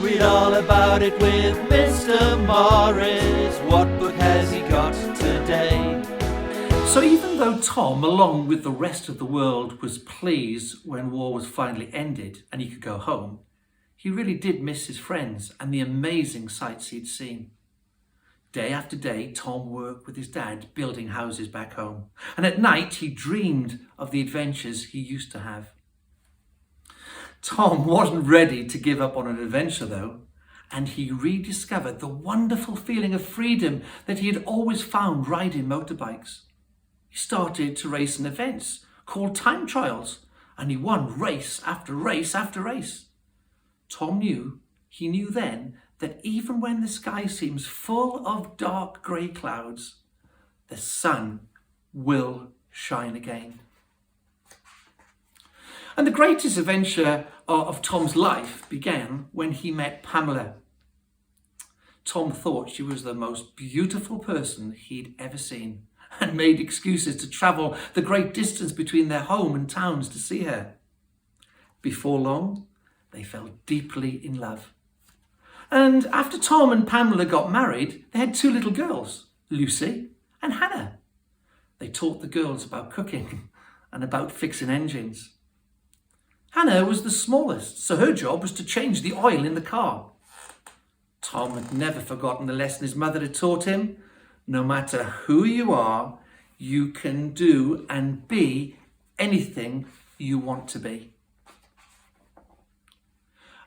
Read all about it with Mr. Morris. What book has he got today? So even though Tom, along with the rest of the world, was pleased when war was finally ended and he could go home, he really did miss his friends and the amazing sights he'd seen. Day after day, Tom worked with his dad building houses back home, and at night he dreamed of the adventures he used to have. Tom wasn't ready to give up on an adventure though, and he rediscovered the wonderful feeling of freedom that he had always found riding motorbikes. He started to race in events called time trials, and he won race after race after race. Tom knew then that even when the sky seems full of dark grey clouds, the sun will shine again. And the greatest adventure of Tom's life began when he met Pamela. Tom thought she was the most beautiful person he'd ever seen and made excuses to travel the great distance between their home and towns to see her. Before long, they fell deeply in love. And after Tom and Pamela got married, they had 2 little girls, Lucy and Hannah. They taught the girls about cooking and about fixing engines. Hannah was the smallest, so her job was to change the oil in the car. Tom had never forgotten the lesson his mother had taught him. No matter who you are, you can do and be anything you want to be.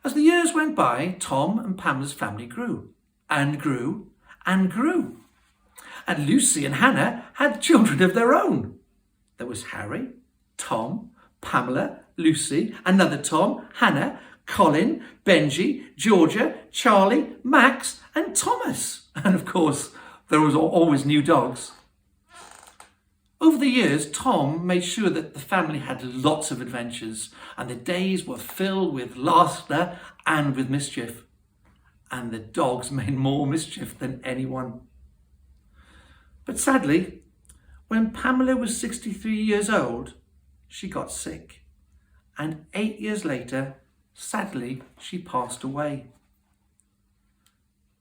As the years went by, Tom and Pamela's family grew and grew and grew. And Lucy and Hannah had children of their own. There was Harry, Tom, Pamela, Lucy, another Tom, Hannah, Colin, Benji, Georgia, Charlie, Max and Thomas. And of course, there was always new dogs. Over the years, Tom made sure that the family had lots of adventures, and the days were filled with laughter and with mischief. And the dogs made more mischief than anyone. But sadly, when Pamela was 63 years old, she got sick. And 8 years later, sadly, she passed away.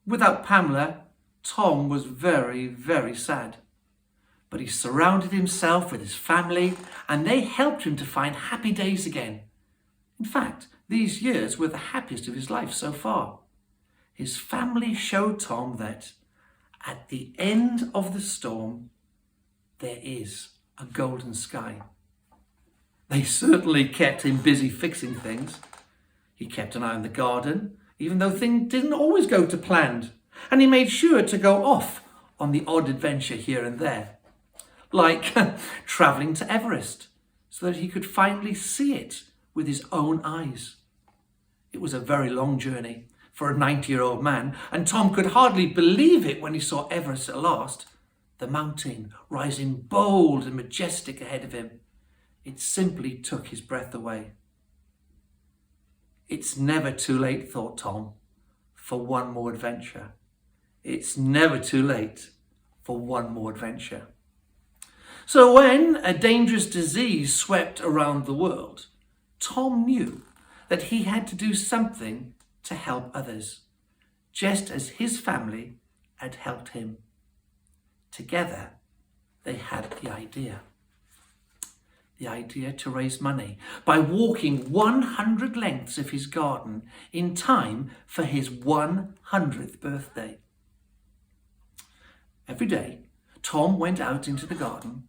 Without Pamela, Tom was very, very sad. But he surrounded himself with his family, and they helped him to find happy days again. In fact, these years were the happiest of his life so far. His family showed Tom that at the end of the storm, there is a golden sky. They certainly kept him busy fixing things. He kept an eye on the garden, even though things didn't always go to plan. And he made sure to go off on the odd adventure here and there, like travelling to Everest, so that he could finally see it with his own eyes. It was a very long journey for a 90-year-old man, and Tom could hardly believe it when he saw Everest at last, the mountain rising bold and majestic ahead of him. It simply took his breath away. It's never too late, thought Tom, for one more adventure. It's never too late for one more adventure. So when a dangerous disease swept around the world, Tom knew that he had to do something to help others, just as his family had helped him. Together, they had the idea to raise money by walking 100 lengths of his garden in time for his 100th birthday. Every day, Tom went out into the garden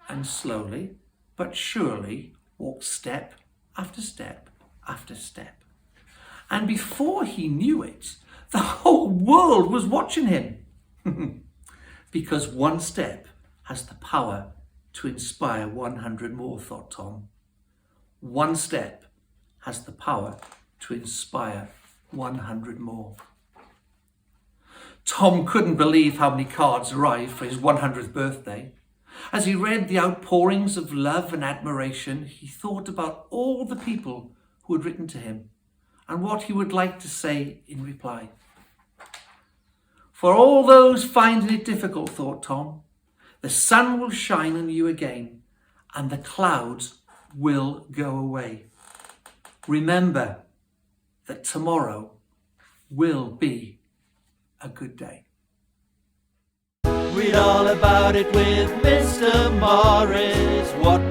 and slowly but surely walked step after step after step. And before he knew it, the whole world was watching him. Because one step has the power to inspire 100 more, thought Tom. One step has the power to inspire 100 more. Tom couldn't believe how many cards arrived for his 100th birthday. As he read the outpourings of love and admiration, he thought about all the people who had written to him and what he would like to say in reply. For all those finding it difficult, thought Tom, the sun will shine on you again and the clouds will go away. Remember that tomorrow will be a good day. Read all about it with Mr. Morris. What